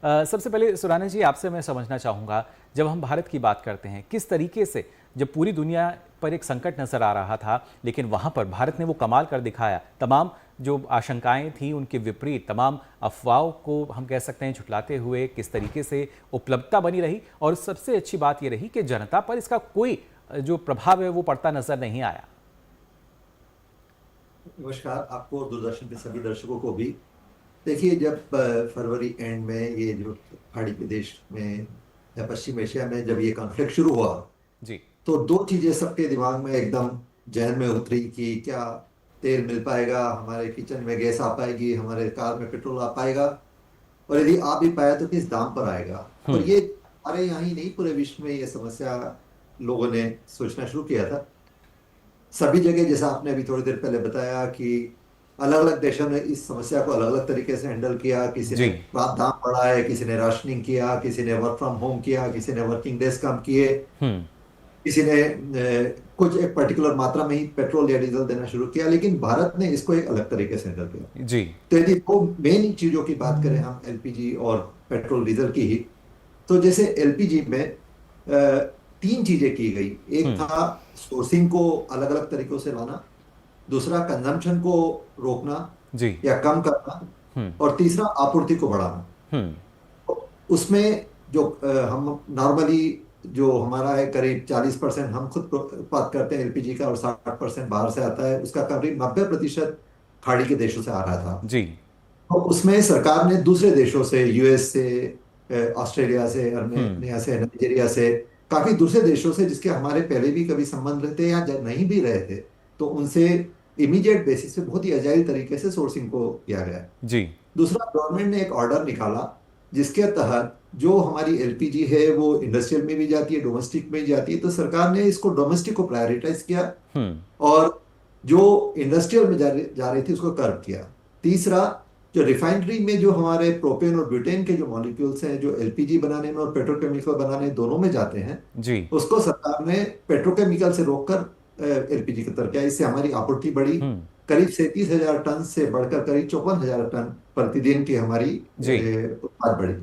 सबसे पहले सुराना जी आपसे मैं समझना चाहूँगा, जब हम भारत की बात करते हैं किस तरीके से, जब पूरी दुनिया पर एक संकट नज़र आ रहा था लेकिन वहाँ पर भारत ने वो कमाल कर दिखाया, तमाम जो आशंकाएं थी उनके विपरीत, तमाम अफवाहों को हम कह सकते हैं झुठलाते हुए किस तरीके से उपलब्धता बनी रही। और सबसे अच्छी बात ये रही कि जनता पर इसका कोई जो प्रभाव है वो पड़ता नजर नहीं आया। नमस्कार आपको और दूरदर्शन के सभी दर्शकों को भी। देखिए, जब फरवरी एंड में ये जो खाड़ी प्रदेश में या पश्चिम एशिया में जब ये कॉन्फ्लिक्ट शुरू हुआ, जी। तो दो चीजें सबके दिमाग में एकदम जहन में उतरी कि क्या तेल मिल पाएगा, हमारे किचन में गैस आ पाएगी, हमारे कार में पेट्रोल आ पाएगा, और यदि आ भी पाया तो किस दाम पर आएगा। और हम्म। ये हमारे यहाँ ही नहीं, पूरे विश्व में ये समस्या लोगों ने सोचना शुरू किया था। सभी जगह, जैसा आपने अभी थोड़ी देर पहले बताया कि अलग अलग देशों ने इस समस्या को अलग अलग तरीके से हैंडल किया। किसी ने जी। दाम बढ़ाए, किसी ने राशनिंग किया, किसी ने वर्क फ्रॉम होम किया, किसी ने वर्किंग डेज कम किए, हम्म। किसी ने कुछ एक पर्टिकुलर मात्रा में ही पेट्रोल या डीजल देना शुरू किया। लेकिन भारत ने इसको एक अलग तरीके से हैंडल किया। जी। तो यदि दो मेन चीजों की बात करें हम, एलपीजी और पेट्रोल डीजल की ही, तो जैसे एलपीजी में तीन चीजें की गई। एक हम्म। था सोर्सिंग को अलग अलग तरीकों से लाना, दूसरा कंजम्पशन को रोकना जी। या कम करना, हम्म। और तीसरा आपूर्ति को बढ़ाना। हम्म। तो उसमें जो हम नॉर्मली जो हमारा है करीब 40% हम खुद उत्पाद करते हैं एलपीजी का, और 60% बाहर से आता है। उसका करीब 90% खाड़ी के देशों से आ रहा था। जी। तो उसमें सरकार ने दूसरे देशों से, यूएस से, ऑस्ट्रेलिया से, हम्म। अर्मेनिया से, नाइजीरिया से, काफी दूसरे देशों से जिसके हमारे पहले भी कभी संबंध रहते या जब नहीं भी रहे थे, तो उनसे इमीडिएट बेसिस पे बहुत ही अजाइल तरीके से सोर्सिंग को किया गया। जी। दूसरा, गवर्नमेंट ने एक ऑर्डर निकाला जिसके तहत जो हमारी एलपीजी है वो इंडस्ट्रियल में भी जाती है, डोमेस्टिक में भी जाती है, तो सरकार ने इसको डोमेस्टिक को प्रायोरिटाइज किया हम्म। और जो इंडस्ट्रियल में जा रही थी उसको कर्व किया। तीसरा, जो रिफाइनरी में जो हमारे प्रोपेन और ब्यूटेन के जो मॉलिक्यूल्स हैं, जो एलपीजी बनाने में और पेट्रोकेमिकल बनाने दोनों में जाते हैं, जी। उसको सरकार ने पेट्रोकेमिकल से रोककर एलपीजी की तरफ किया। इससे हमारी आपूर्ति बढ़ी। हम्म। करीब 37,000 टन से बढ़कर करीब 54,000 टन प्रतिदिन की हमारी जी। उत्पाद बढ़ी।